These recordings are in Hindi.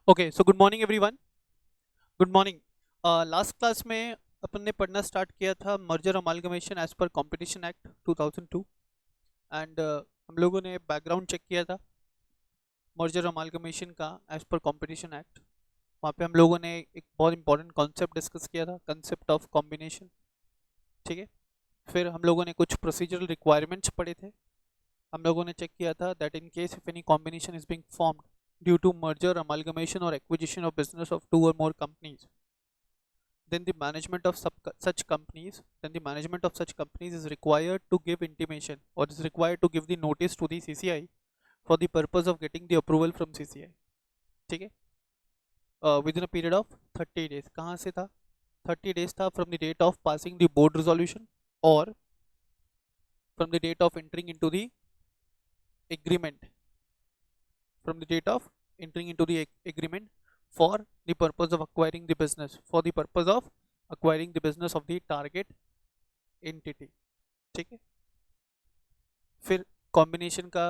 Okay so good morning everyone. Good morning. Last class में अपन ने पढ़ना स्टार्ट किया था merger amalgamation as per competition act 2002 and हम लोगों ने बैकग्राउंड चेक किया था मर्जर अमालगमेशन का एज पर कंपटीशन एक्ट। वहाँ पे हम लोगों ने एक बहुत इंपॉर्टेंट कॉन्सेप्ट डिस्कस किया था, कंसेप्ट ऑफ कॉम्बिनेशन। ठीक है। फिर हम लोगों ने कुछ प्रोसीजरल रिक्वायरमेंट्स पढ़े थे। हम लोगों ने चेक किया था that in case if any combination is being formed due to merger amalgamation और acquisition of business of two और more companies, then the management of such companies then the management of such companies is required to give intimation or is required to give the notice to the CCI for the purpose of getting the approval from CCI. ठीक है। Within a period of 30 days। कहाँ से था? 30 days था from the date of passing the board resolution और from the date of entering into the agreement, from the date of entering into the agreement for the purpose of acquiring the business, for the purpose of acquiring the business of the target entity। ठीक है। फिर कॉम्बिनेशन का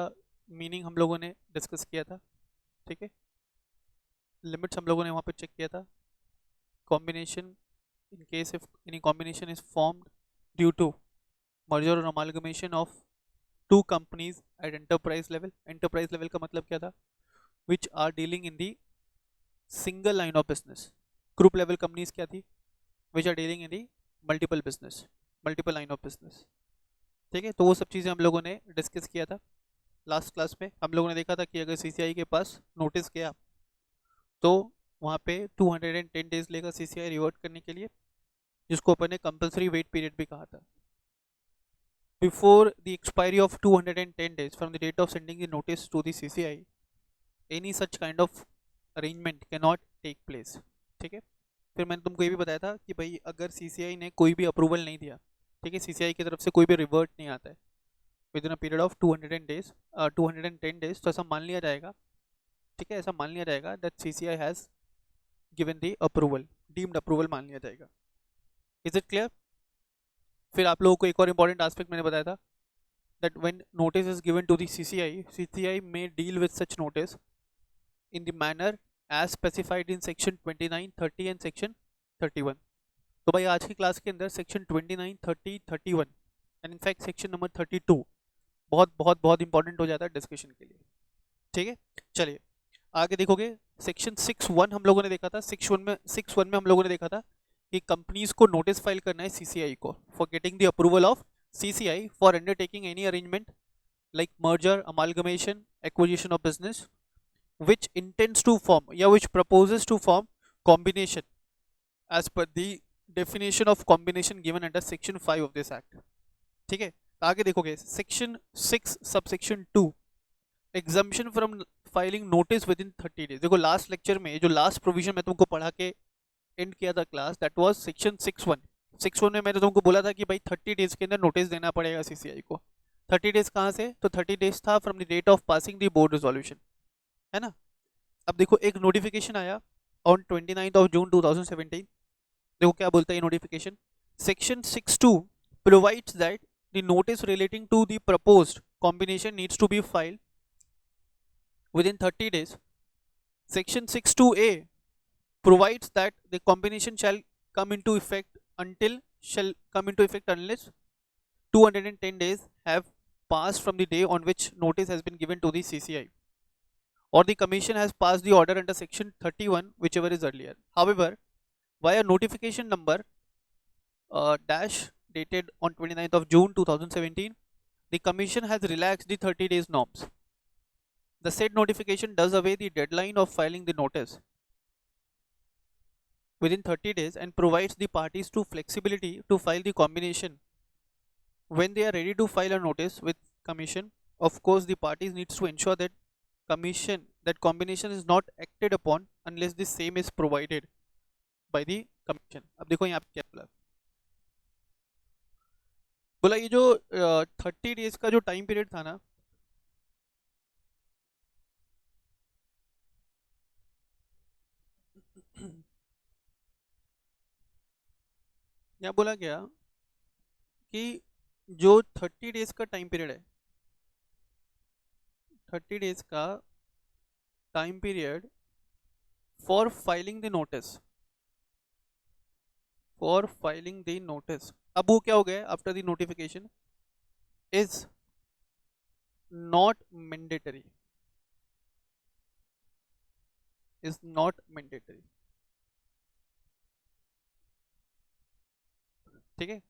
मीनिंग हम लोगों ने डिस्कस किया था। ठीक है। लिमिट्स हम लोगों ने वहाँ पे चेक किया था। Combination in case if any combination is formed due to merger और amalgamation of two companies at enterprise level. Enterprise level का मतलब क्या था? Which are dealing in the single line of business. Group level companies क्या थी? Which are dealing in the multiple business, multiple line of business. ठीक है। तो वो सब चीज़ें हम लोगों ने डिस्कस किया था लास्ट क्लास में। हम लोगों ने देखा था कि अगर सीसीआई के पास नोटिस गया तो वहाँ पे 210 डेज लेगा सीसीआई रिवर्ट करने के लिए, जिसको अपन ने कंपल्सरी वेट पीरियड भी कहा था। Before the expiry of 210 days from the date of sending the notice to the CCI, any such kind of arrangement can not take place. ठीक है। फिर मैंने तुमको ये भी बताया था कि भाई अगर सीसीआई ने कोई भी अप्रूवल नहीं दिया, ठीक है, सीसीआई की तरफ से कोई भी रिवर्ट नहीं आता है within a period of 210 days, तो ऐसा मान लिया जाएगा, ठीक है, ऐसा मान लिया जाएगा that CCI has given the approval, deemed approval मान लिया जाएगा। Is it clear? फिर आप लोगों को एक और इंपॉर्टेंट एस्पेक्ट मैंने बताया था that when notice is given to the CCI, CCI may deal with such notice in the manner as specified in section 29, 30 and section 31। तो भाई आज की क्लास के अंदर section 29, 30, 31 and in fact section number 32 बहुत बहुत बहुत इंपॉर्टेंट हो जाता है डिस्कशन के लिए। ठीक है। चलिए आगे देखोगे। सेक्शन 6(1) हम लोगों ने देखा था। 6(1) में हम लोगों ने देखा था कि कंपनीज को नोटिस फाइल करना है सीसीआई को for getting the approval of CCI for undertaking any arrangement like merger, amalgamation, acquisition of business which intends to form या which proposes to form combination as per the definition of combination given under section 5 of this act। ठीक है। आगे देखोगे section 6 subsection 2, exemption from filing notice with in 30 days. देखो लास्ट लेक्चर में जो लास्ट प्रोविजन मैं तुमको पढ़ा के एंड किया था क्लास, दैट वाज सेक्शन 6(1). 6(1) में मैंने तुमको बोला था कि भाई 30 डेज के अंदर नोटिस देना पड़ेगा सीसीआई को। 30 डेज कहाँ से? तो 30 डेज था from the date of passing the board resolution, है ना। अब देखो एक नोटिफिकेशन आया ऑन 29 जून 2017। देखो क्या बोलता है ये notification. Section 6(2) provides that the notice relating to the proposed combination needs to be filed within 30 days. Section 6(2)(a) provides that the combination shall come into effect unless 210 days have passed from the day on which notice has been given to the CCI or the commission has passed the order under section 31, whichever is earlier. However, via notification number dash dated on 29 June 2017, the commission has relaxed the 30 days norms. The said notification does away the deadline of filing the notice within 30 days and provides the parties to flexibility to file the combination when they are ready to file a notice with commission. Of course, the parties needs to ensure that combination is not acted upon unless the same is provided by the commission। अब देखो यहाँ पे क्या बोला। बोला ये जो 30 डेज का जो टाइम पीरियड था ना, यहाँ बोला गया कि जो 30 डेज का टाइम पीरियड है, 30 डेज का time period for filing the notice, for filing the notice. अब वो क्या हो गया after the notification, is not mandatory, is not mandatory, ठीक है.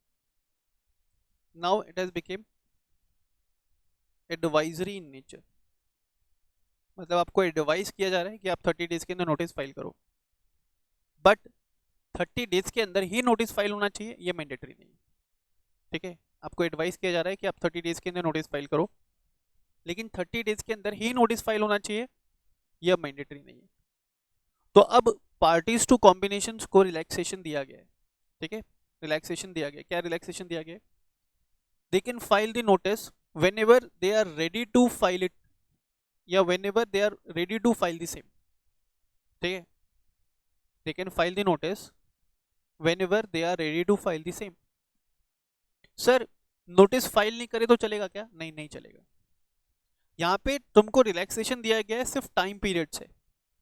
Now it has became advisory in nature, मतलब आपको एडवाइस किया जा रहा है कि आप 30 डेज के अंदर नोटिस फाइल करो, बट 30 डेज के अंदर ही नोटिस फाइल होना चाहिए, ये मैंडेटरी नहीं है. ठीक है, आपको एडवाइस किया जा रहा है कि आप 30 डेज के अंदर नोटिस फाइल करो, लेकिन 30 डेज के अंदर ही नोटिस फाइल होना चाहिए, यह मैंडेटरी नहीं है. तो अब पार्टीज टू कॉम्बिनेशन को रिलैक्सेशन दिया गया है. ठीक है, रिलैक्सेशन दिया गया. क्या रिलैक्सेशन दिया गया? They can file the notice whenever they are ready to file it, या whenever they are ready to file the same. ठीक है, they can file the notice whenever they are ready to file the same. Sir notice file नहीं करे तो चलेगा क्या? नहीं, नहीं चलेगा. यहाँ पे तुमको रिलैक्सेशन दिया गया है सिर्फ टाइम पीरियड से.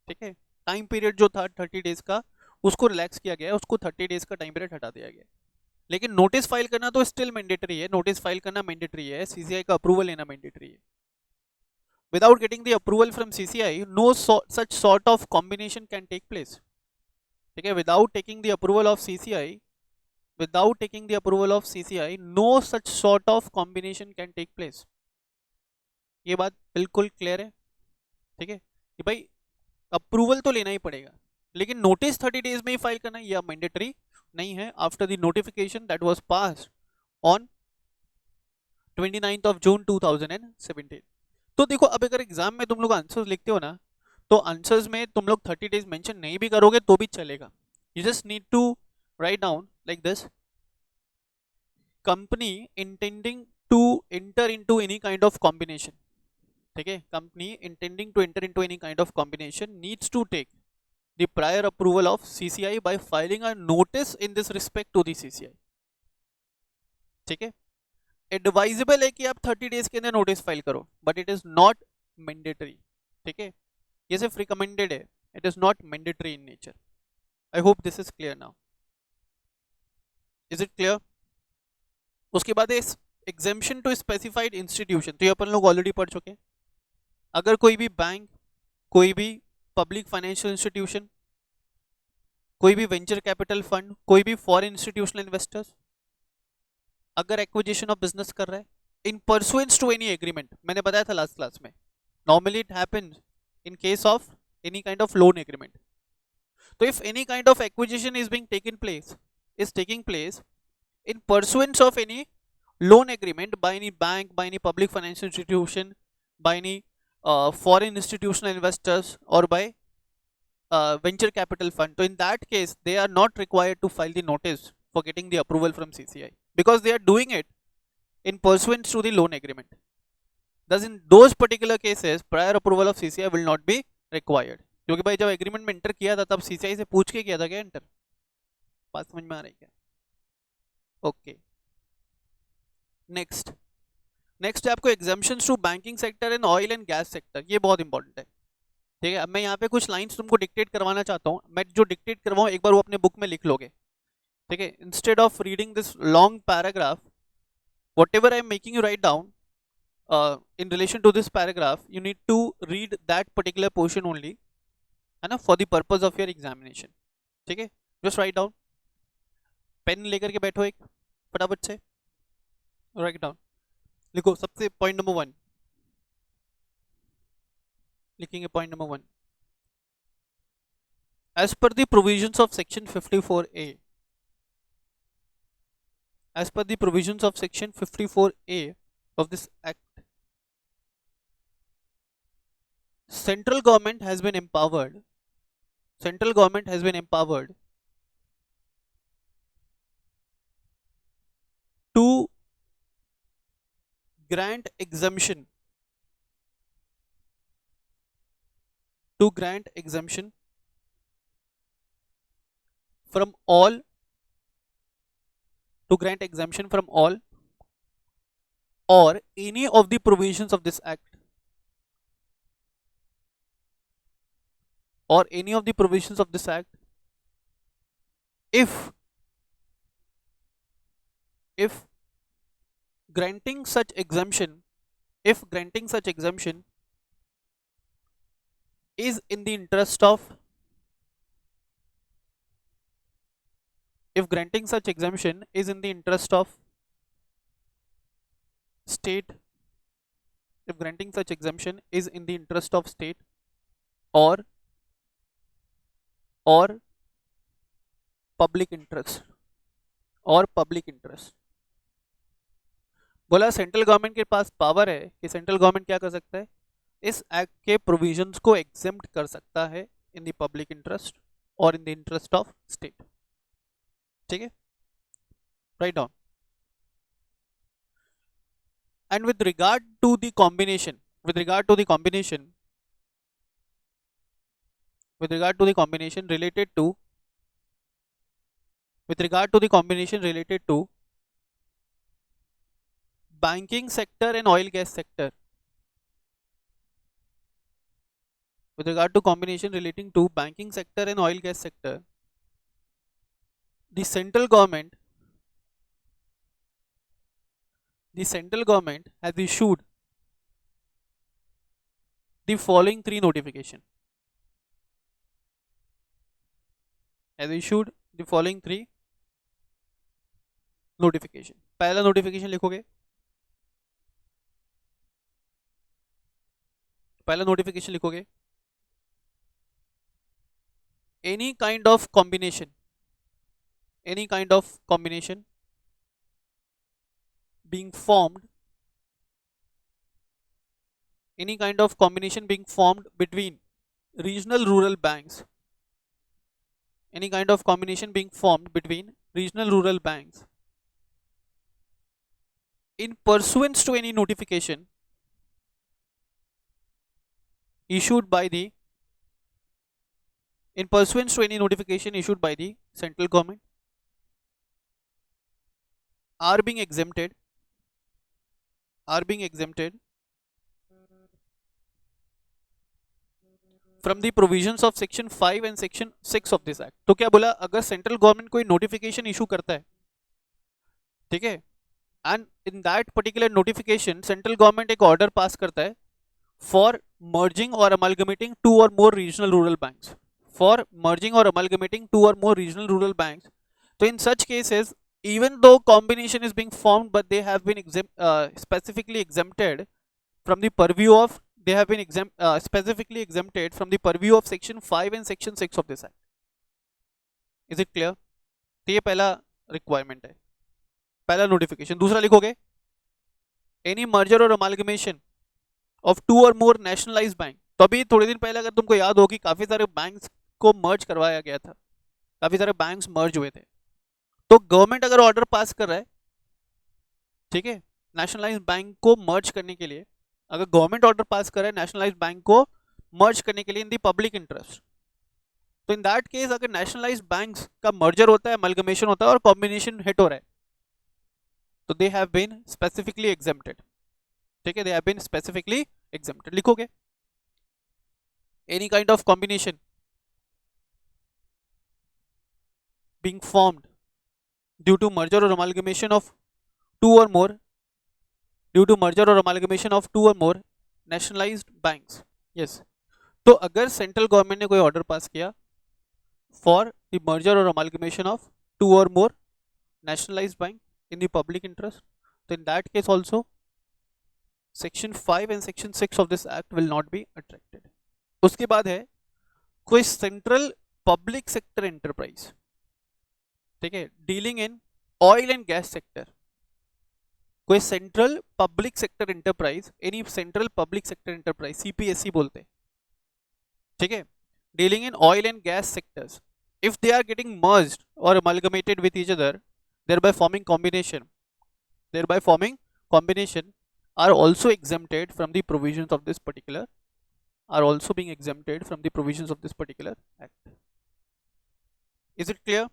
ठीक है, टाइम पीरियड जो था 30 डेज का, उसको रिलैक्स किया गया है, उसको 30 डेज का टाइम पीरियड हटा दिया गया है. लेकिन नोटिस फाइल करना तो स्टिल मैंडेटरी है. नोटिस फाइल करना मैंडेटरी है, सीसीआई का अप्रूवल लेना मैंडेटरी है. Without getting the approval from CCI no such sort of combination can take place. ठीक है, without taking the approval of CCI, without taking the approval of CCI, no such sort of combination can take place. ये बात बिल्कुल क्लियर है. ठीक है कि भाई अप्रूवल तो लेना ही पड़ेगा, लेकिन नोटिस 30 डेज में ही फाइल करना यह मैंडेटरी नहीं है after the notification that was passed on 29th of June 2017. तो देखो, अब अगर एग्जाम में तुम लोग आंसर्स लिखते हो ना, तो आंसर्स में तुम लोग 30 डेज मेंशन नहीं भी करोगे तो भी चलेगा. You just need to write down like this: company intending to enter into any kind of combination. ठीक है, company intending to enter into any kind of combination needs to take the prior approval of CCI by filing a notice in this respect to the CCI. ठीक है, एडवाइजेबल है कि आप 30 डेज के अंदर नोटिस फाइल करो, but it is not mandatory. ठीक है, ये सिर्फ रिकमेंडेड है, it is not mandatory in nature. I hope this is clear now. Is it clear? उसके बाद इस एग्जेम्पशन टू स्पेसिफाइड इंस्टीट्यूशन, तो ये अपन लोग ऑलरेडी पढ़ चुके हैं. अगर कोई भी बैंक, कोई भी पब्लिक फाइनेंशियल इंस्टीट्यूशन, कोई भी वेंचर कैपिटल फंड, कोई भी फॉरेन इंस्टीट्यूशनल इन्वेस्टर्स अगर एक्विजिशन ऑफ बिजनेस कर रहा है in pursuance to any agreement, मैंने बताया था लास्ट क्लास में, normally it happens in case of any kind of loan agreement. तो if any kind of acquisition is being taking place in pursuance of any loan agreement by any bank, by any public financial institution, by any foreign institutional investors, or by venture capital fund, so in that case they are not required to file the notice for getting the approval from CCI, because they are doing it in pursuance to the loan agreement. Thus in those particular cases prior approval of CCI will not be required. क्योंकि भाई जब एग्रीमेंट में एंटर किया था तब CCI से पूछ के किया था क्या एंटर? बात समझ में आ रही है क्या? ओके, नेक्स्ट है आपको exemptions to banking sector and oil and gas sector. ये बहुत इंपॉर्टेंट है. ठीक है, अब मैं यहाँ पे कुछ लाइंस तुमको डिक्टेट करवाना चाहता हूँ. मैं जो डिक्टेट करवाऊँ एक बार वो अपने बुक में लिख लोगे. ठीक है, instead of reading this long paragraph, what ever I am making you write down in relation to this paragraph, you need to read that particular portion only, है ना, for the purpose of your examination. ठीक है, just write down. पेन लेकर के बैठो एक फटाफट से, राइट डाउन. लिखो सबसे पॉइंट नंबर 1 लिखेंगे. Point number 1, as per the provisions of section 54A, as per the provisions of section 54A of this act, central government has been empowered to grant exemption from all or any of the provisions of this act, or any of the provisions of this act if if granting such exemption if granting such exemption is in the interest of if granting such exemption is in the interest of state if granting such exemption is in the interest of state or or public interest और पब्लिक इंटरेस्ट। बोला सेंट्रल गवर्नमेंट के पास पावर है कि सेंट्रल गवर्नमेंट क्या कर सकता है, इस एक्ट के प्रोविजंस को एग्जेम्प्ट कर सकता है इन द पब्लिक इंटरेस्ट और in the interest of state. ठीक है, write down. And with regard to the combination with regard to the combination with regard to the combination related to with regard to the combination related to banking sector and oil gas sector with regard to combination relating to banking sector and oil gas sector, the central government has issued the following three notification has issued the following three notification। पहला नोटिफिकेशन लिखोगे, पहला नोटिफिकेशन लिखोगे any kind of combination being formed between regional rural banks in pursuance to any notification issued by the central government are being exempted from the provisions of section 5 and section 6 of this act। तो क्या बोला, अगर सेंट्रल गवर्नमेंट कोई नोटिफिकेशन इशू करता है, ठीक है, and in that particular notification central government एक ऑर्डर पास करता है फॉर मर्जिंग और अमलगमेटिंग टू और मोर रीजनल रूरल बैंक्स तो in such cases, even though combination is being formed but they have been specifically exempted from the purview of specifically exempted from the purview of section 5 and section 6 of this act। is it clear? तो ये पहला रिक्वायरमेंट है, पहला नोटिफिकेशन। दूसरा लिखोगे एनी मर्जर और अमालगमेशन ऑफ टू और मोर नेशनलाइज्ड बैंक। तो अभी थोड़े दिन पहले अगर तुमको याद हो कि काफी सारे बैंक्स को मर्ज करवाया गया था, काफी सारे बैंक्स मर्ज हुए थे, तो गवर्नमेंट अगर ऑर्डर पास कर रहा है, ठीक है, नेशनलाइज्ड बैंक को मर्ज करने के लिए, अगर गवर्नमेंट ऑर्डर पास कर रहा है नेशनलाइज्ड बैंक को मर्ज करने के लिए इन दी पब्लिक इंटरेस्ट, तो इन दैट केस अगर नेशनलाइज्ड बैंक्स का मर्जर होता है, अमलगमेशन होता है और कॉम्बिनेशन हिट हो रहा है, तो they have been specifically exempted. ठीक है, they have been specifically exempted. लिखोगे any kind of combination being formed due to merger or amalgamation of two or more nationalized banks। yes, तो अगर सेंट्रल गवर्नमेंट ने कोई ऑर्डर पास किया फॉर द मर्जर और अमालगमेशन ऑफ टू और more nationalized bank in the public interest, तो in that case also section 5 and section 6 of this act will not be attracted. उसके बाद है कोई सेंट्रल पब्लिक सेक्टर एंटरप्राइज, ठीक है, dealing in oil and gas sector, कोई central public sector enterprise, any central public sector enterprise CPSC बोलते हैं, ठीक है, dealing in oil and gas sectors, if they are getting merged or amalgamated with each other, thereby forming combination are also exempted from the provisions of this particular act। is it clear?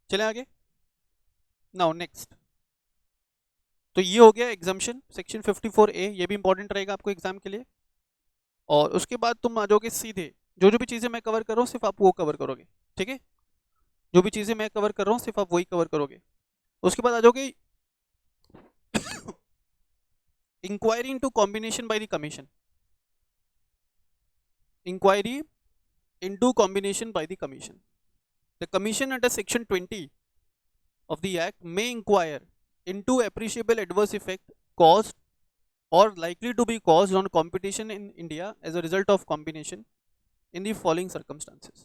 चलें आगे। नाउ नेक्स्ट, तो ये हो गया एग्जाम्पशन सेक्शन 54A, ये भी इंपॉर्टेंट रहेगा आपको एग्जाम के लिए। और उसके बाद तुम आ जाओगे सीधे, जो जो भी चीज़ें मैं कवर कर रहा हूँ सिर्फ आप वो कवर करोगे, ठीक है, जो भी चीज़ें मैं कवर कर रहा हूँ सिर्फ आप वही कवर करोगे। उसके बाद आ जाओगे inquiry into combination by the commission, inquiry into combination by the commission. The commission under section 20 of the act may inquire into appreciable adverse effect caused or likely to be caused on competition in India as a result of combination in the following circumstances: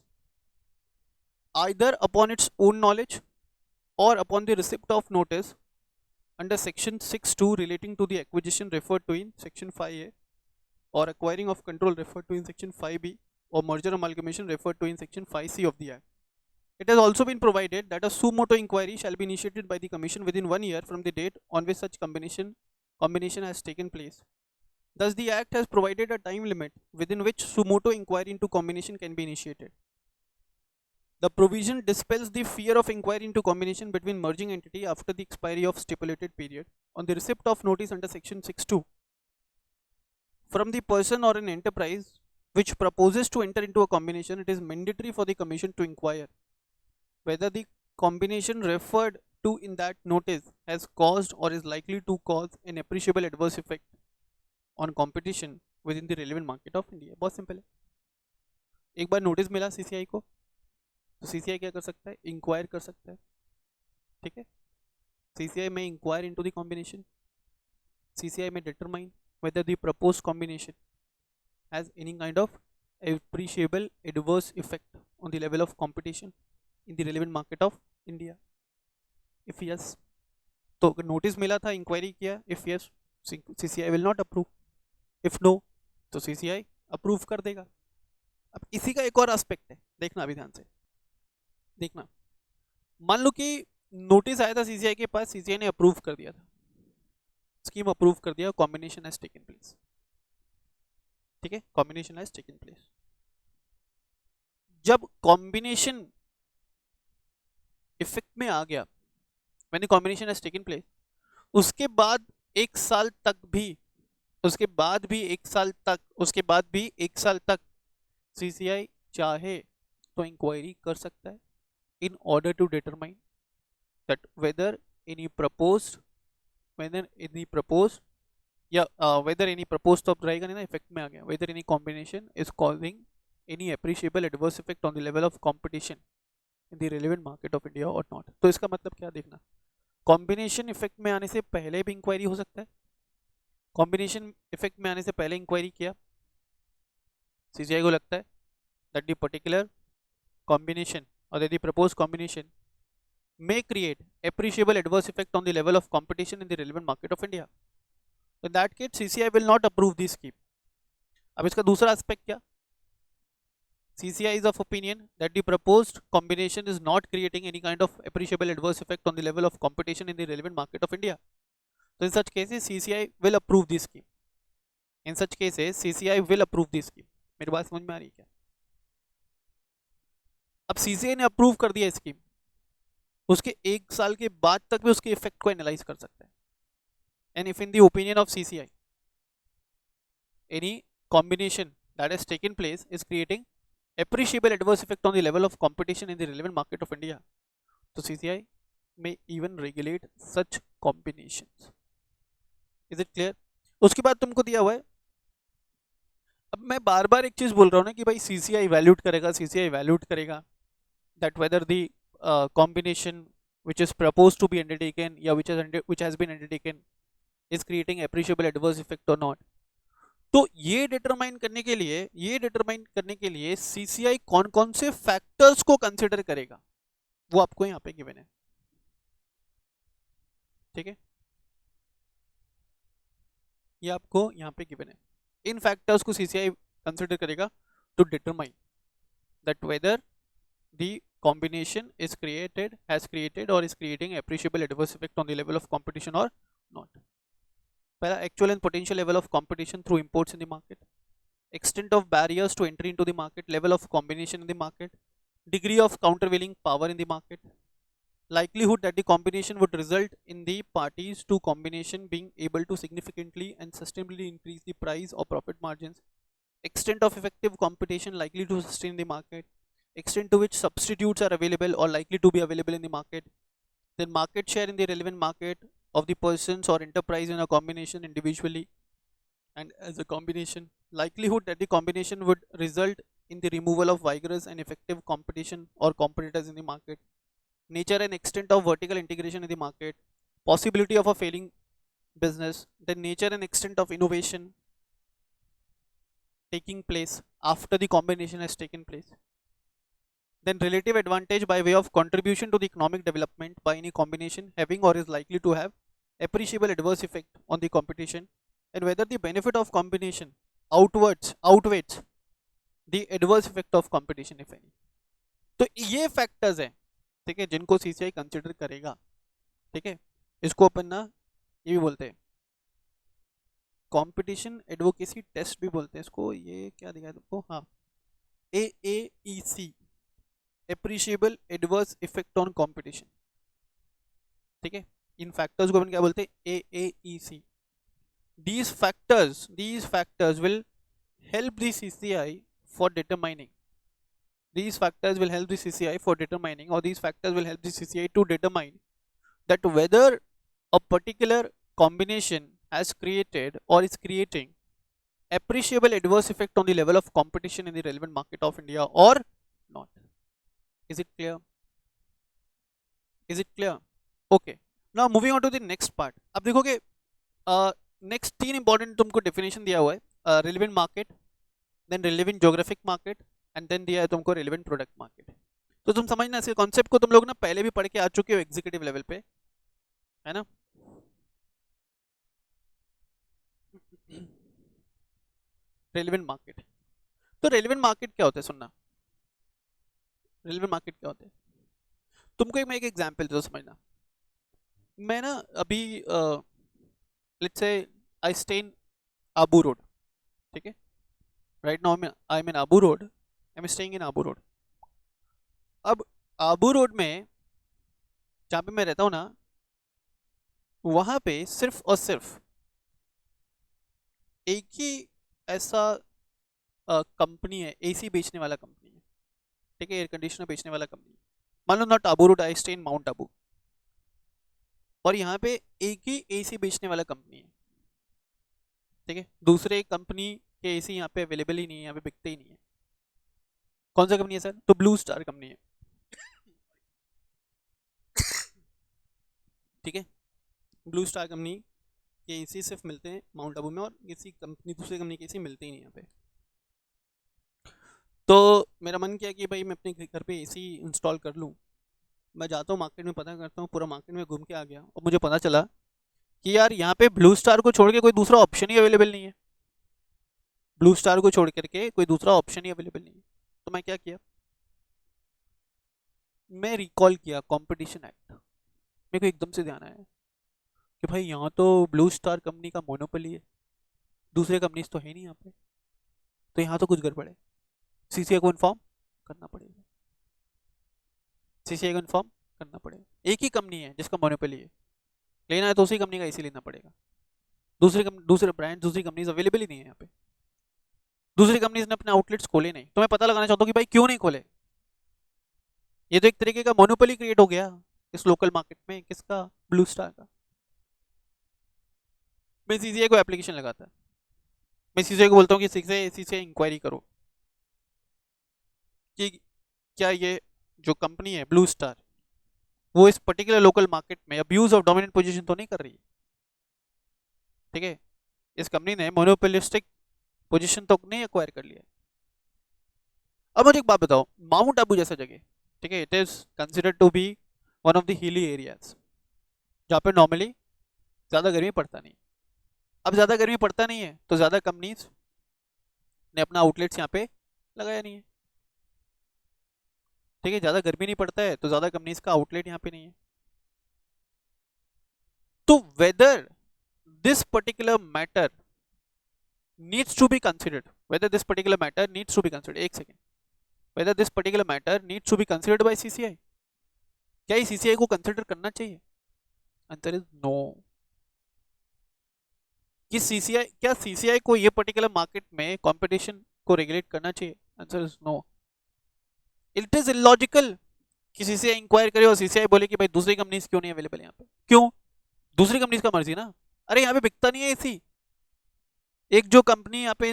either upon its own knowledge or upon the receipt of notice under section 6(2) relating to the acquisition referred to in section 5A, or acquiring of control referred to in section 5B, or merger amalgamation referred to in section 5C of the act. It has also been provided that a suo motu inquiry shall be initiated by the Commission within 1 year from the date on which such combination has taken place. Thus, the Act has provided a time limit within which suo motu inquiry into combination can be initiated. The provision dispels the fear of inquiry into combination between merging entity after the expiry of stipulated period on the receipt of notice under section 6(2) from the person or an enterprise which proposes to enter into a combination. It is mandatory for the Commission to inquire whether the combination referred to in that notice has caused or is likely to cause an appreciable adverse effect on competition within the relevant market of India. बहुत सिंपल है, एक बार नोटिस मिला सीसीआई को तो सीसीआई क्या कर सकता है, इंक्वायर कर सकता है, ठीक है। सीसीआई में inquire into the combination, CCI में determine whether the proposed combination has any kind of appreciable adverse effect on the level of competition in the relevant market of India. If yes, तो नोटिस मिला था, इंक्वायरी किया, if yes CCI will not approve, if no तो सीसीआई अप्रूव कर देगा। अब इसी का एक और एस्पेक्ट है, देखना अभी ध्यान से देखना। मान लो कि नोटिस आया था सीसीआई के पास, सीसीआई ने अप्रूव कर दिया था, स्कीम अप्रूव कर दिया, कॉम्बिनेशन हैज टेकन प्लेस, ठीक है, कॉम्बिनेशन हैज टेकन प्लेस। जब कॉम्बिनेशन इफेक्ट में आ गया, when the combination has taken place, उसके बाद एक साल तक भी, उसके बाद भी एक साल तक सीसीआई चाहे तो इंक्वायरी कर सकता है in order to determine that whether any proposed या वेदर एनी प्रपोज तो अब रहेगा नहीं ना, इफेक्ट में आ गया, whether any combination is causing any appreciable adverse effect on the level of competition in the relevant market of India और नॉट। तो इसका मतलब क्या देखना, कॉम्बिनेशन इफेक्ट में आने से पहले भी इंक्वायरी हो सकता है, कॉम्बिनेशन इफेक्ट में आने से पहले इंक्वायरी किया, सीसीआई को लगता है that the particular combination or that the proposed combination may create appreciable adverse effect on the level of competition in the relevant market of India. In that case, CCI will not approve this scheme. अब इसका दूसरा एस्पेक्ट क्या, CCI is of opinion that the proposed combination is not creating any kind of appreciable adverse effect on the level of competition in the relevant market of India. So in such cases, CCI will approve this scheme. In such cases, CCI will approve this scheme. मेरी बात समझ में आ रही है क्या? अब सीसीआई ने अप्रूव कर दिया स्कीम, उसके एक साल के बाद तक भी उसके इफेक्ट को एनालाइज कर सकता है। And if in the opinion of CCI any combination that has taken place is creating appreciable adverse effect on the level of competition in the relevant market of India, तो CCI may even regulate such combinations. Is it clear? उसके बाद तुमको दिया हुआ है, अब मैं बार बार एक चीज बोल रहा हूँ ना कि भाई सीसीआई वैल्यूट करेगा that whether the combination which is proposed to be undertaken या which has been undertaken is creating appreciable adverse effect or not. तो ये डिटरमाइन करने के लिए सीसीआई कौन कौन से फैक्टर्स को कंसिडर करेगा वो आपको यहाँ पे गिवन है, ठीक है, ये आपको यहाँ पे गिवन है। इन फैक्टर्स को सीसीआई कंसिडर करेगा to determine that whether the combination has created or is creating appreciable adverse effect on the level of competition or not. पहला, actual and potential level of competition through imports in the market, extent of barriers to entry into the market, level of combination in the market, degree of countervailing power in the market, likelihood that the combination would result in the parties to combination being able to significantly and sustainably increase the price or profit margins, extent of effective competition likely to sustain the market, extent to which substitutes are available or likely to be available in the market, then market share in the relevant market of the persons or enterprise in a combination individually and as a combination, likelihood that the combination would result in the removal of vigorous and effective competition or competitors in the market, nature and extent of vertical integration in the market, possibility of a failing business, then nature and extent of innovation taking place after the combination has taken place, then relative advantage by way of contribution to the economic development by any combination having or is likely to have appreciable adverse effect on the competition, and whether the benefit of combination outweighs the adverse effect of competition if any. तो ये फैक्टर्स हैं, ठीक है, जिनको सीसीआई कंसिडर करेगा, ठीक है। इसको अपन ना ये भी बोलते हैं कंपटीशन एडवोकेसी टेस्ट भी बोलते हैं इसको, ये क्या दिखाया तुमको, हाँ, AAEC, appreciable adverse effect on competition, ठीक है। इन फैक्टर्स को अपन क्या बोलते हैं, AAEC. These factors will help the CCI for determining. These factors will help the CCI for determining, or these factors will help the CCI to determine that whether a particular combination has created or is creating appreciable adverse effect on the level of competition in the relevant market of India or not. Is it clear? Is it clear? Okay. Now moving on to the next part. अब देखोगे नेक्स्ट 3 इंपॉर्टेंट तुमको डेफिनेशन दिया हुआ है, relevant market, then relevant geographic market, and then दिया है तुमको रिलेवेंट प्रोडक्ट मार्केट. तो तुम समझना इसके कॉन्सेप्ट को तुम लोग ना पहले भी पढ़ के आ चुके हो एग्जीक्यूटिव लेवल पे, है ना. रेलेवेंट मार्केट, तो रेलेवेंट मार्केट क्या होता है, सुनना, रेलेवेंट मार्केट क्या होता है. तुमको मैं एक एग्जांपल दो समझना. मैं ना अभी let's say I stay in Abu Road, ठीक है. Right now I'm in Abu Road. I'm staying in Abu Road. अब Abu Road में जहाँ पे मैं रहता हूँ ना, वहाँ पे सिर्फ और सिर्फ एक ही ऐसा कंपनी है, AC बेचने वाला कंपनी है, ठीक है, एयर कंडीशनर बेचने वाला कंपनी. मान लो not Abu Road, I stay in Mount Abu, और यहाँ पे एक ही AC बेचने वाला कंपनी है, ठीक है. दूसरे कंपनी के AC यहाँ पे अवेलेबल ही नहीं है, यहाँ पे बिकते ही नहीं है. कौन सा कंपनी है सर, तो ब्लू स्टार कंपनी है, ठीक है. ब्लू स्टार कंपनी के AC सिर्फ मिलते हैं माउंट आबू में, और किसी कंपनी दूसरे कंपनी के AC मिलते ही नहीं यहाँ पे. तो मेरा मन किया कि भाई मैं अपने घर पे AC इंस्टॉल कर लूँ. मैं जाता हूँ मार्केट में, पता करता हूँ, पूरा मार्केट में घूम के आ गया, और मुझे पता चला कि यार यहाँ पे ब्लू स्टार को छोड़ के कोई दूसरा ऑप्शन ही अवेलेबल नहीं है. ब्लू स्टार को छोड़ करके कोई दूसरा ऑप्शन ही अवेलेबल नहीं है. तो मैं क्या किया, मैं रिकॉल किया कंपटीशन एक्ट. मेरे को एकदम से ध्यान आया कि भाई यहाँ तो ब्लू स्टार कंपनी का मोनोपोली है, दूसरे कंपनीज तो है नहीं यहाँ पे, तो यहाँ तो कुछ गड़बड़ है. सीसीआई को इन्फॉर्म करना पड़ेगा, सीसीआई को इन्फॉर्म करना पड़ेगा. एक ही कंपनी है जिसका मोनोपोली है, लेना है तो उसी कंपनी का AC लेना पड़ेगा. दूसरे ब्रांड, दूसरी कंपनीज अवेलेबल ही नहीं है यहाँ पे. दूसरी कंपनीज ने अपने आउटलेट्स खोले नहीं. तो मैं पता लगाना चाहता हूँ कि भाई क्यों नहीं खोले. ये तो एक तरीके का मोनोपोली क्रिएट हो गया इस लोकल मार्केट में. किसका, ब्लू स्टार का. मैं सीसीआई को एप्लीकेशन लगाता है, मैं सीसीआई को बोलता हूँ कि सीसीआई इंक्वायरी करो कि क्या ये जो कंपनी है ब्लू स्टार, वो इस पर्टिकुलर लोकल मार्केट में अब्यूज ऑफ डोमिनेंट पोजीशन तो नहीं कर रही है, ठीक है. इस कंपनी ने मोनोपोलिस्टिक पोजीशन तो नहीं एक्वायर कर लिया. अब मुझे एक बात बताओ, माउंट आबू जैसा जगह, ठीक है, it is considered to be one of the hilly areas जहाँ पे नॉर्मली ज़्यादा गर्मी पड़ता नहीं. अब ज़्यादा गर्मी पड़ता नहीं है तो ज़्यादा कंपनीज ने अपना आउटलेट्स यहाँ पे लगाया नहीं है, ठीक है. ज़्यादा गर्मी नहीं पड़ता है तो ज़्यादा कंपनीज का आउटलेट यहाँ पे नहीं है. तो whether this particular matter needs to be considered, whether this particular matter needs to be considered, एक second, whether this particular matter needs to be considered by CCI. क्या ये सीसीआई को कंसिडर करना चाहिए? Answer is no. कि सीसीआई, क्या सीसीआई को ये पर्टिकुलर मार्केट में कंपटीशन को रेगुलेट करना चाहिए? Answer is no. It is illogical कि सीसीआई इंक्वायर करे और सीसीआई बोले कि भाई दूसरी कंपनीज क्यों नहीं अवेलेबल यहाँ पे। क्यों? दूसरी कंपनीज का मर्जी ना। अरे यहाँ पे बिकता नहीं है एसी। एक जो कंपनी यहाँ पे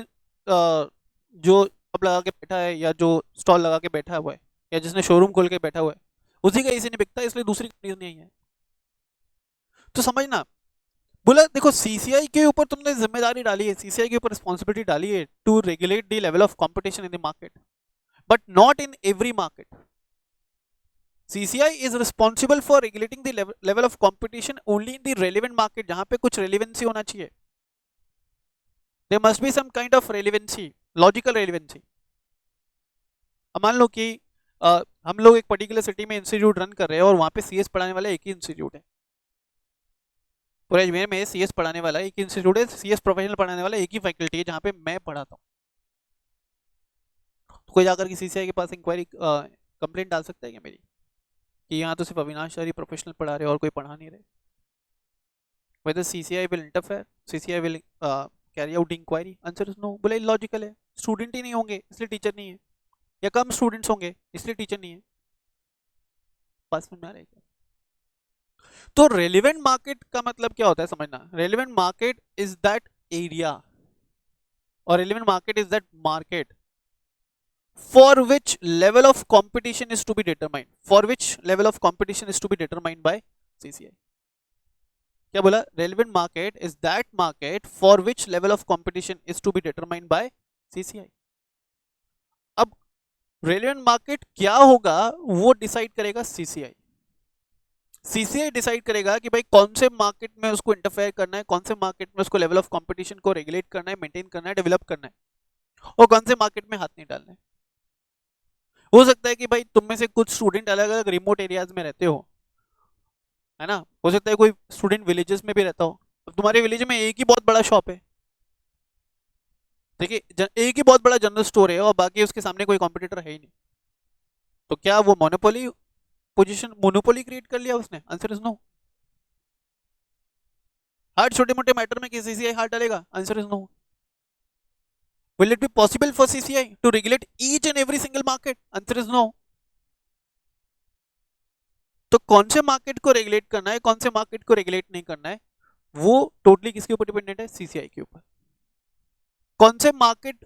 जो अब लगा के बैठा है या जो स्टॉल लगा के बैठा हुआ है या जिसने शोरूम खोल के बैठा हुआ है, उसी का एसी नहीं बिकता, इसलिए दूसरी कंपनीज नहीं आई है। तो समझना, बोला देखो सीसीआई के ऊपर तुमने जिम्मेदारी डाली है, सीसीआई के ऊपर रिस्पॉन्सिबिलिटी डाली है to regulate the level of competition in the market, but not in every market. CCI is responsible for regulating the level of competition only in the relevant market, जहां पे कुछ रेलिवेंसी होना चाहिए। There must be some kind of relevancy, logical relevancy. अब मान लो कि हम लोग एक पर्टिकुलर सिटी में इंस्टीट्यूट रन कर रहे हैं और वहां पे सीएस पढ़ाने वाला एक ही इंस्टीट्यूट है। पूरे अजमेर में सीएस पढ़ाने वाला एक ही इंस्टीट्यूट है, सीएस प्रोफेशनल पढ़ाने वाला एक ही फैकल्टी है जहाँ पे मैं पढ़ाता हूँ। तो कोई जाकर के सीसीआई के पास इंक्वायरी कंप्लेंट डाल सकता है क्या मेरी कि यहाँ तो सिर्फ अविनाश सर ही प्रोफेशनल पढ़ा रहे और कोई पढ़ा नहीं रहे? whether CCI will interfere, CCI will carry out inquiry? Answer is no। बोले लॉजिकल है, स्टूडेंट ही नहीं होंगे इसलिए टीचर नहीं है, या कम स्टूडेंट्स होंगे इसलिए टीचर नहीं है। बात समझ में आ रही है? तो रेलिवेंट मार्केट का मतलब क्या होता है समझना। Relevant market is that area, और relevant market is that market for which level of competition is to be determined, for which level of competition is to be determined by CCI। क्या बोला? relevant market is that market for which level of competition is to be determined by CCI। अब relevant market क्या होगा वो डिसाइड करेगा CCI। CCI डिसाइड करेगा कि भाई कौन से मार्केट में उसको इंटरफेयर करना है, कौन से मार्केट में उसको लेवल ऑफ कंपटीशन को रेगुलेट करना है, मेंटेन करना है, डेवलप करना है, और कौन से मार्केट में हाथ नहीं डालना है। हो सकता है कि भाई तुम में से कुछ स्टूडेंट अलग अलग रिमोट एरियाज में रहते हो, है ना। हो सकता है कोई स्टूडेंट विलेजेस में भी रहता हो। अब तुम्हारे विलेज में एक ही बहुत बड़ा शॉप है, देखिए एक ही बहुत बड़ा जनरल स्टोर है और बाकी उसके सामने कोई कॉम्पिटिटर है ही नहीं, तो क्या वो मोनोपोली पोजीशन, मोनोपोली क्रिएट कर लिया उसने? Answer is no. हर छोटे मोटे मैटर में किसी सीसीआई हाथ डालेगा? Answer is no. Will it be possible for CCI to regulate each and every single market? Answer is no. तो कौन से मार्केट को रेगुलेट करना है, कौन से मार्केट को रेगुलेट नहीं करना है, वो टोटली किसके ऊपर डिपेंडेंट है? सीसीआई के ऊपर। कौन से मार्केट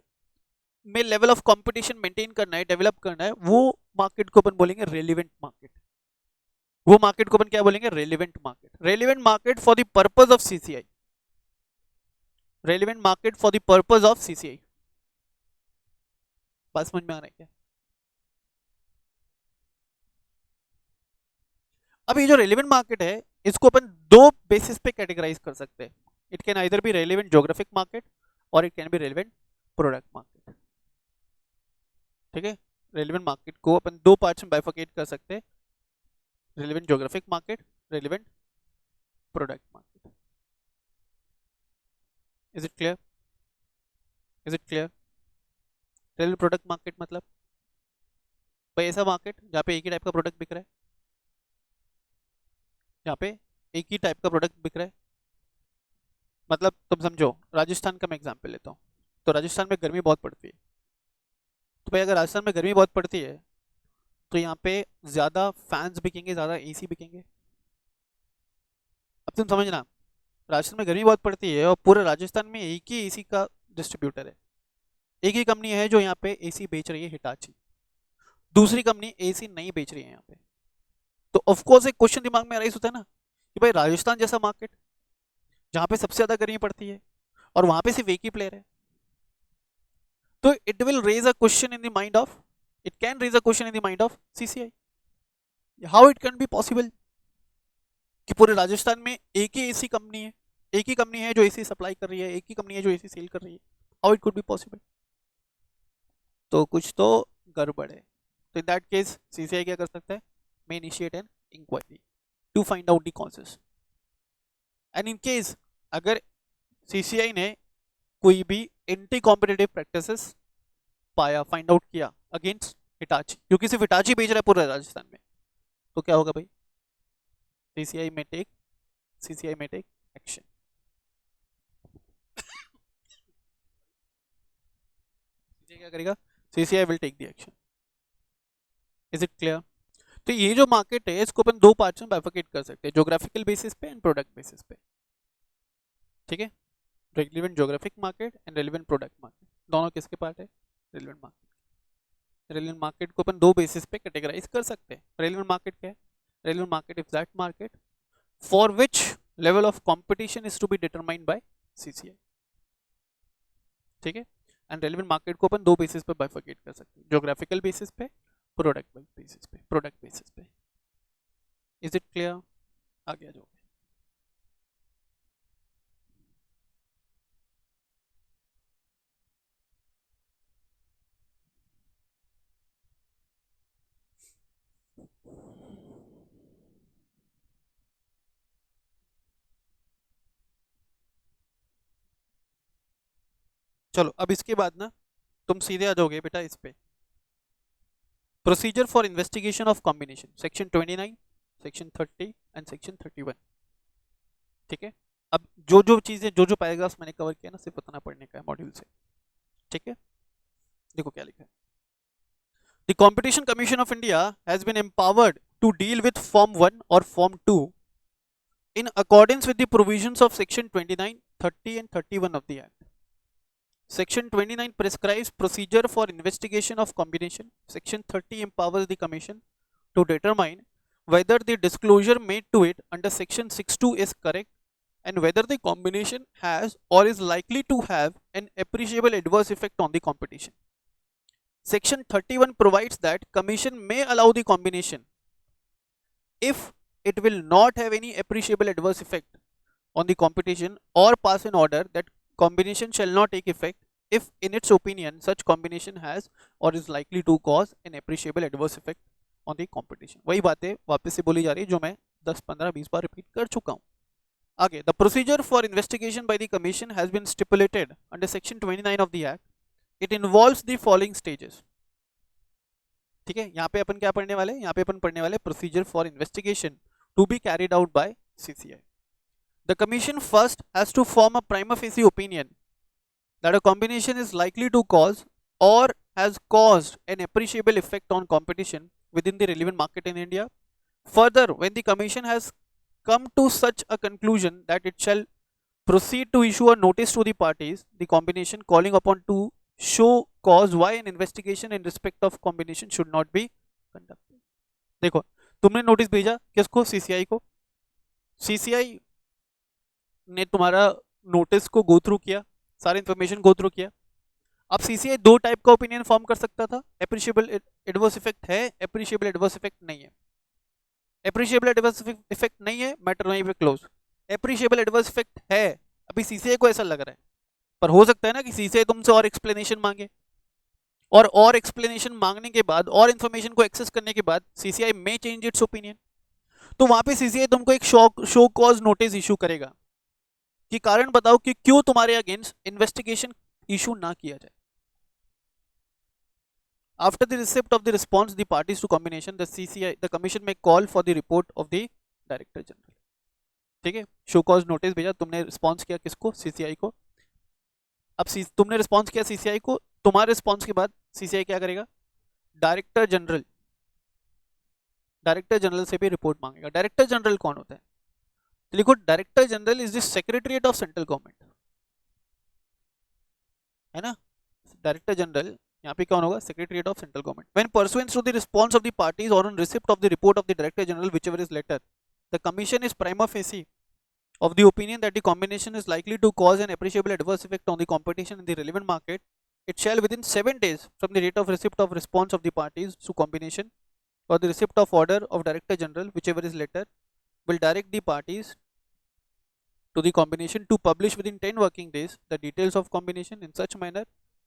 में लेवल ऑफ कंपटीशन मेंटेन करना है, डेवलप करना है, वो मार्केट को अपन बोलेंगे रेलिवेंट मार्केट। वो मार्केट को अपन क्या बोलेंगे? Relevant market. Relevant market for the purpose of CCI, relevant market for the purpose of CCI. बात समझ में आ रहा है क्या? अब ये जो रेलिवेंट मार्केट है इसको अपन दो बेसिस पे कैटेगराइज कर सकते हैं। It can either be relevant geographic market और it can be relevant product market. ठीक है, रेलिवेंट मार्केट को अपन दो पार्ट्स में बाइफरकेट कर सकते हैं, relevant geographic market, relevant product market. Is it clear? Is it clear? Relevant product market मतलब भाई ऐसा मार्केट जहाँ पे एक ही टाइप का प्रोडक्ट बिक रहा है, जहाँ पे एक ही टाइप का प्रोडक्ट बिक रहा है। मतलब तुम समझो, राजस्थान का मैं एग्जांपल लेता हूँ। तो राजस्थान में गर्मी बहुत पड़ती है, तो भाई अगर राजस्थान में गर्मी बहुत पड़ती है तो यहाँ पे ज़्यादा फैंस बिकेंगे, ज़्यादा एसी बिकेंगे। अब तुम समझना, राजस्थान में गर्मी बहुत पड़ती है और पूरे राजस्थान में एक ही एसी का डिस्ट्रीब्यूटर है, एक ही कंपनी है जो यहाँ पे एसी बेच रही है, हिटाची। दूसरी कंपनी एसी नहीं बेच रही है यहाँ पे। तो ऑफकोर्स एक क्वेश्चन दिमाग में राइज होता है ना कि भाई राजस्थान जैसा मार्केट जहाँ पे सबसे ज़्यादा गर्मी पड़ती है और वहाँ पे सिर्फ एक ही प्लेयर है, तो it will raise a question in the mind of, it can raise a question in the mind of CCI, how it can be possible कि पूरे राजस्थान में एक ही एसी कंपनी है, एक ही कंपनी है जो एसी सप्लाई कर रही है, एक ही कंपनी है जो एसी सेल कर रही है, how it could be possible? तो कुछ तो गड़बड़ है। तो इन दैट केस CCI क्या कर सकता है? may initiate an inquiry to find out the causes, and in case अगर CCI ने कोई भी एंटी कॉम्पिटिटिव प्रैक्टिसेस पाया, फाइंड आउट किया अगेंस्ट हिटाची, क्योंकि सिर्फ हिटाची बेच रहा है पूरे राजस्थान में, तो क्या होगा भाई? CCI may take action. CCI क्या करेगा? CCI will take the action. Is it clear? तो ये जो मार्केट है इसको अपन दो पार्ट्स में बाइफरकेट कर सकते हैं, ज्योग्राफिकल बेसिस पे एंड प्रोडक्ट बेसिस पे. ठीक है, relevant geographic market and relevant product market, दोनों किसके पार्ट है? Relevant market. रेलिवेंट मार्केट को अपन दो बेसिस पे कैटेगराइज कर सकते हैं. रेलिवेंट मार्केट क्या है? Relevant market is that market for which level of competition is to be determined by CCI. ठीक है, एंड रेलिवेंट मार्केट को अपन दो बेसिस पे बाइफरकेट कर सकते हैं, ज्योग्राफिकल बेसिस पे, प्रोडक्ट बेसिस पे. Is it clear? आगे आ जाओ. चलो अब इसके बाद ना तुम सीधे आ जाओगे बेटा इस पे, procedure for investigation of combination, section 29, section 30 and section 31. ठीक है, अब जो जो चीजें जो जो पैराग्राफ्स मैंने कवर किया ना सिर्फ उतना पढ़ने का है मॉड्यूल से. ठीक है, देखो क्या लिखा है. The competition commission of India has been empowered to deal with form 1 और form 2 in accordance with the provisions of section 29, 30 and 31 of the act. Section 29 prescribes procedure for investigation of combination. Section 30 empowers the commission to determine whether the disclosure made to it under section 6.2 is correct and whether the combination has or is likely to have an appreciable adverse effect on the competition. Section 31 provides that commission may allow the combination if it will not have any appreciable adverse effect on the competition or pass an order that combination shall not take effect if in its opinion such combination has or is likely to cause an appreciable adverse effect on the competition. वही बातें वापस से बोली जा रही है जो मैं 10, 15, 20 बार रिपीट कर चुका हूँ. आगे, the procedure for investigation by the commission has been stipulated under section 29 of the act. It involves the following stages. ठीक है, यहाँ पे अपन क्या पढ़ने वाले? यहाँ पे अपन पढ़ने वाले procedure for investigation to be carried out by CCI. The commission first has to form a prima facie opinion that a combination is likely to cause or has caused an appreciable effect on competition within the relevant market in India. Further, when the commission has come to such a conclusion that it shall proceed to issue a notice to the parties, the combination calling upon to show cause why an investigation in respect of combination should not be conducted. देखो, तुमने नोटिस भेजा किसको? CCI को. CCI ने तुम्हारा नोटिस को गो थ्रू किया, सारी इंफॉर्मेशन गो थ्रू किया. अब CCI दो टाइप का ओपिनियन फॉर्म कर सकता था. एप्रिशिएबल एडवर्स इफेक्ट है, एप्रिशिएबल एडवर्स इफेक्ट नहीं है. एप्रिशिएबल एडवर्स इफेक्ट नहीं है, मैटर वहीं पे क्लोज. एप्रिशिएबल एडवर्स इफेक्ट है, अभी CCI को ऐसा लग रहा है, पर हो सकता है ना कि CCI तुमसे और एक्सप्लेनेशन मांगे, और एक्सप्लेनेशन मांगने के बाद और इन्फॉर्मेशन को एक्सेस करने के बाद CCI में चेंज इट्स ओपिनियन. तो वहां पे CCI तुमको एक शो कॉज नोटिस इशू करेगा कि कारण बताओ कि क्यों तुम्हारे अगेंस्ट इन्वेस्टिगेशन इशू ना किया जाए. After the receipt of the response the parties to combination, the commission may call for the report of the director general. ठीक है, शो कॉज नोटिस भेजा, तुमने रिस्पॉन्स किया किसको? CCI को. अब तुमने रिस्पॉन्स किया CCI को, तुम्हारे रिस्पॉन्स के बाद CCI क्या करेगा? डायरेक्टर जनरल से भी रिपोर्ट मांगेगा. डायरेक्टर जनरल कौन होता है? तो लिखो, director general is the secretariat of central government, है ना. डायरेक्टर जनरल यहाँ पे कौन होगा? Secretariat of central government. When pursuant to the response of the parties और on receipt of the report of the director general whichever is later, the commission is prima facie of the opinion that the combination is likely to cause an appreciable adverse effect on the competition in the relevant market, it shall within 7 days from the date of receipt of response of the parties to combination or the receipt of order of Director General, whichever is later, will direct the parties to the combination to publish within 10 working days the details of combination in such manner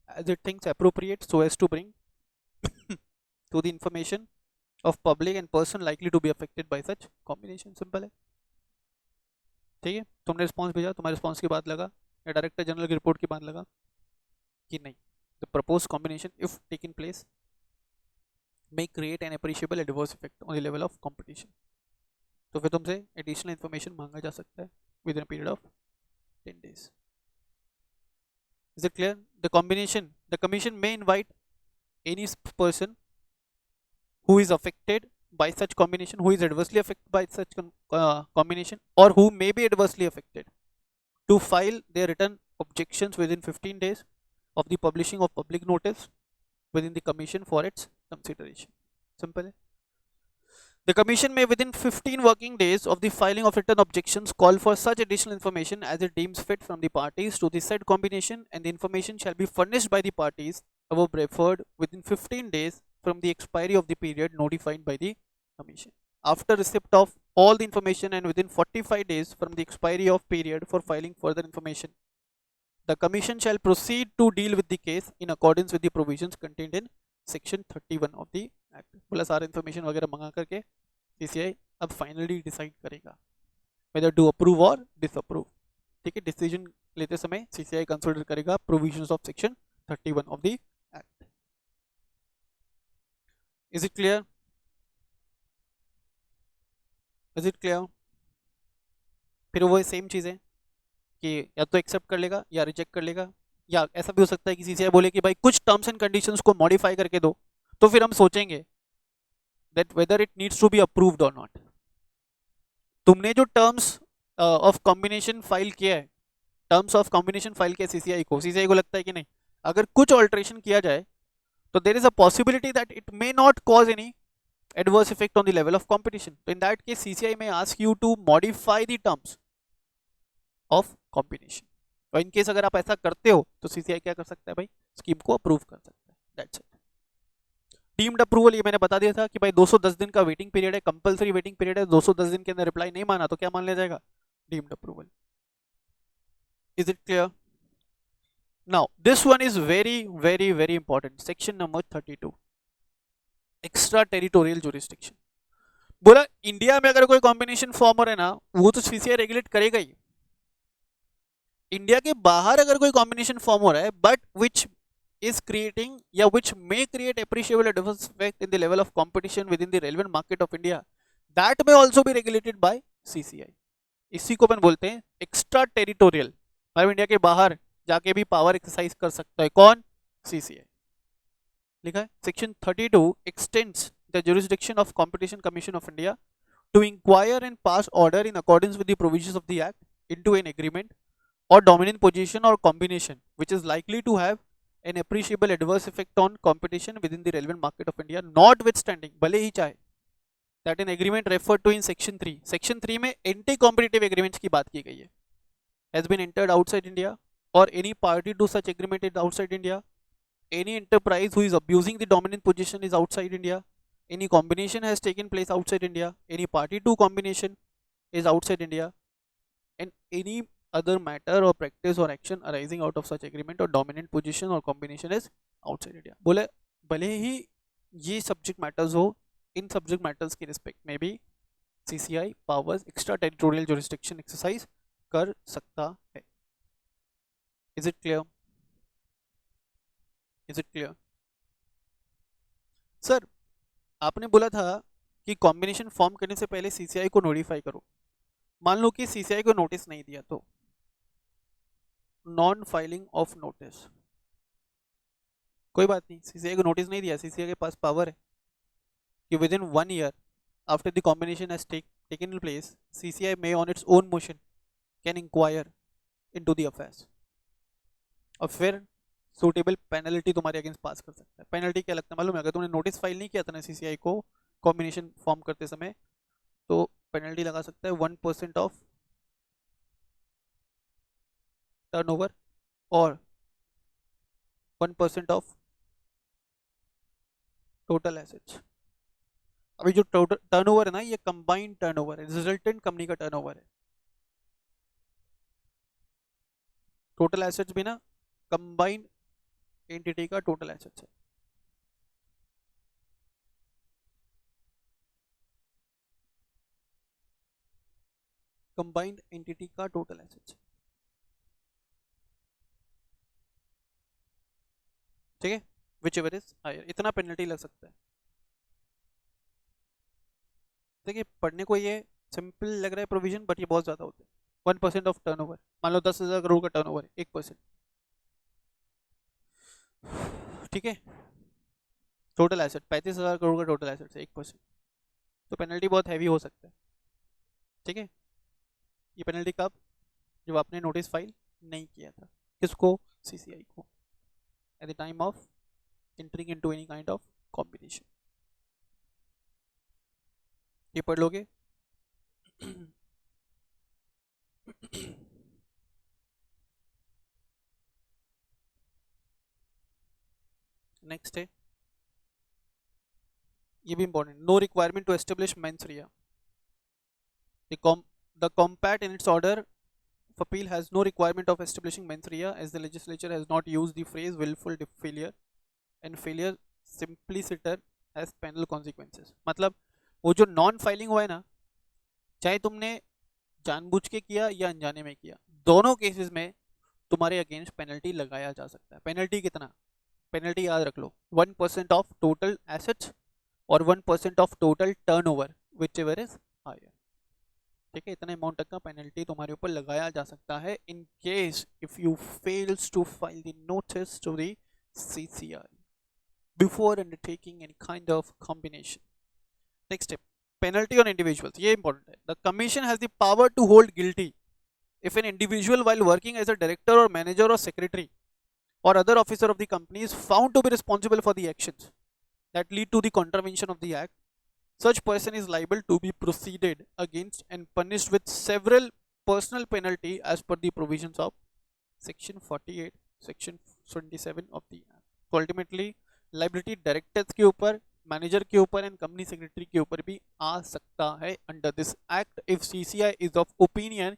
as it thinks appropriate, so as to bring to the information of public and person likely to be affected by such combination. Simple है. ठीक है, तुमने रिस्पॉन्स भेजा, तुम्हारे रिस्पॉन्स की बात लगा या डायरेक्टर जनरल की रिपोर्ट की बात लगा कि नहीं, the propose combination if taken place may create an appreciable adverse effect on the level of competition. तो फिर तुमसे एडिशनल इन्फॉर्मेशन मांगा जा सकता है with in period of 10 days. Is it clear? The commission may invite any person who is affected by such combination, who is adversely affected by such combination, or who may be adversely affected, to file their written objections within 15 days of the publishing of public notice within the commission for its consideration. Simple है. The commission may within 15 working days of the filing of written objections call for such additional information as it deems fit from the parties to the said combination, and the information shall be furnished by the parties above referred within 15 days from the expiry of the period notified by the commission. After receipt of all the information and within 45 days from the expiry of period for filing further information, the commission shall proceed to deal with the case in accordance with the provisions contained in section 31 of the act. बोला सारा इन्फॉर्मेशन वगैरह मंगा करके सीसीआई अब फाइनली डिसाइड करेगा वेदर टू अप्रूव और डिसअप्रूव. ठीक है, डिसीजन लेते समय सीसीआई कंसीडर करेगा provisions of section 31 of the act. Is it clear? Is it clear? फिर वो सेम चीज़ है कि या तो एक्सेप्ट कर लेगा या रिजेक्ट कर लेगा, या ऐसा भी हो सकता है कि सीसीआई बोले कि भाई कुछ टर्म्स एंड कंडीशंस को मॉडिफाई करके दो, तो फिर हम सोचेंगे that whether it needs to be approved और नॉट. तुमने जो टर्म्स ऑफ कॉम्बिनेशन फाइल किया है, टर्म्स ऑफ कॉम्बिनेशन फाइल किया सीसीआई को लगता है कि नहीं, अगर कुछ ऑल्ट्रेशन किया जाए तो there is a possibility that it may not cause any adverse effect on the level of competition. So in that case CCI may ask you to modify the terms of combination. तो इन केस अगर आप ऐसा करते हो तो सीसीआई क्या कर सकता है भाई, स्कीम को अप्रूव कर सकता है. That's it. डीम्ड अप्रूवल ये मैंने बता दिया था कि भाई 210 दिन का वेटिंग पीरियड है, कंपलसरी वेटिंग पीरियड है. 210 दिन के अंदर रिप्लाई नहीं माना तो क्या मान लिया जाएगा, deemed approval. Is it clear? Now this one is very very very important. Section number 32, extra territorial jurisdiction. बोला इंडिया में अगर कोई कॉम्बिनेशन फॉर्म हो रहा है ना, वो तो सीसीआई रेगुलेट करेगा ही. इंडिया के बाहर अगर कोई कॉम्बिनेशन फॉर्म हो रहा है बट विच is creating या which may create appreciable adverse effect in the level of competition within the relevant market of India, that may also be regulated by CCI. इसी को अपन बोलते हैं एक्स्ट्रा टेरिटोरियल. मतलब इंडिया के बाहर जाके भी पावर एक्सरसाइज कर सकता है कौन, CCI. लिखा है section 32 extends the jurisdiction of Competition Commission of India to inquire and pass order in accordance with the provisions of the act into an agreement or dominant position or combination which is likely to have an appreciable adverse effect on competition within the relevant market of India, notwithstanding भले ही चाहे that an agreement referred to in section 3. section 3 में anti competitive agreements की बात की गई है. has been entered outside India or any party to such agreement is outside India. any enterprise who is abusing the dominant position is outside India. any combination has taken place outside India. any party to combination is outside India. and any other matter or practice or action arising out of such agreement or dominant position or combination is outside India. बोले भले ही ये सब्जेक्ट मैटर्स हो, इन सब्जेक्ट मैटर्स के रिस्पेक्ट में भी CCI powers extra territorial jurisdiction exercise कर सकता है. Is it clear? Is it clear? Sir आपने बोला था कि कॉम्बिनेशन फॉर्म करने से पहले सीसीआई को नोटिफाई करो. मान लो कि सीसीआई को नोटिस नहीं दिया तो नॉन फाइलिंग ऑफ नोटिस, कोई बात नहीं, सीसीआई को नोटिस नहीं दिया, सीसीआई के पास पावर है कि within 1 year after the combination has taken place CCI may on its own motion can inquire into the affairs और फिर सूटेबल पेनल्टी तुम्हारे अगेंस्ट पास कर सकता है. पेनल्टी क्या लगता है मालूम है? अगर तुमने नोटिस फाइल नहीं किया था ना सीसीआई को कॉम्बिनेशन फॉर्म करते समय, तो पेनल्टी लगा सकता है 1% ऑफ टर्नओवर और 1% ऑफ टोटल एसेट्स. अभी जो टोटल टर्नओवर है ना, ये कंबाइंड टर्नओवर है, रिजल्टेंट कंपनी का टर्नओवर है. टोटल एसेट्स भी ना कंबाइंड एंटिटी का टोटल एसेट्स है. कंबाइंड एंटिटी का टोटल एसेट्स. ठीक है, विच एवर इज हायर, इतना पेनल्टी लग सकता है. देखिए पढ़ने को ये सिंपल लग रहा है प्रोविजन, बट ये बहुत ज़्यादा होता है। 1% ऑफ टर्नओवर, मान लो 10,000 करोड़ का टर्नओवर है, 1%, ठीक है। टोटल एसेट 35,000 करोड़ का टोटल एसेट है, 1%, तो पेनल्टी बहुत हैवी हो सकता है, ठीक है। ये पेनल्टी कब? जब आपने नोटिस फाइल नहीं किया था, किसको? सीसीआई को, at the time of entering into any kind of combination. ये पढ़ लोगे? नेक्स्ट है, ये भी important, no requirement to establish mens rea. The compact in its order of appeal has no requirement of establishing mens rea, as the legislature has not used the phrase willful failure and failure simpliciter has penal consequences। मतलब वो जो नॉन फाइलिंग हुआ है ना, चाहे तुमने जानबूझ के किया या अनजाने में किया, दोनों केसेस में तुम्हारे अगेंस्ट पेनल्टी लगाया जा सकता है। पेनल्टी कितना? पेनल्टी याद रख लो, 1% ऑफ टोटल एसेट्स और 1% of total turnover, whichever is higher, ठीक है। इतने अमाउंट तक का पेनल्टी तुम्हारे ऊपर लगाया जा सकता है in case if you fails to file the notice to the CCI before undertaking any kind of combination. Next step, penalty on individuals, ये इंपॉर्टेंट है। The commission has the power to hold guilty if an individual while working as a director or manager or secretary or other officer of the company is found to be responsible for the actions that lead to the contravention of the act, such person is liable to be proceeded against and punished with several personal penalty as per the provisions of section 48, section 27 of the act। तो ultimately liability directors के ऊपर, मैनेजर के ऊपर एंड कंपनी सेक्रेटरी के ऊपर भी आ सकता है under this act if CCI is of opinion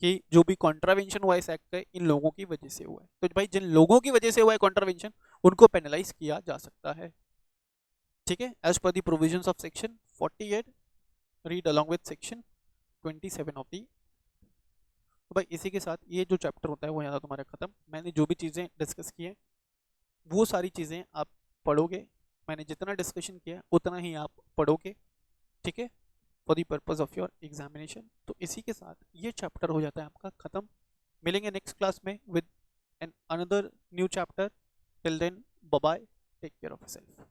कि जो भी कॉन्ट्रावेंशन हुआ इस एक्ट का इन लोगों की वजह से हुआ है। तो भाई जिन लोगों की वजह से हुआ है कॉन्ट्रावेंशन, उनको पेनलाइज किया जा सकता है, ठीक है, as per the provisions of section 48 read along with section 27 of the. तो भाई इसी के साथ ये जो चैप्टर होता है वो यहाँ तुम्हारा खत्म। मैंने जो भी चीज़ें डिस्कस की हैं वो सारी चीज़ें आप पढ़ोगे, मैंने जितना डिस्कशन किया उतना ही आप पढ़ोगे, ठीक है, for the purpose of your examination. तो इसी के साथ ये चैप्टर हो जाता है आपका खत्म। मिलेंगे नेक्स्ट क्लास में with an another new chapter. Till then bye bye, take care of yourself.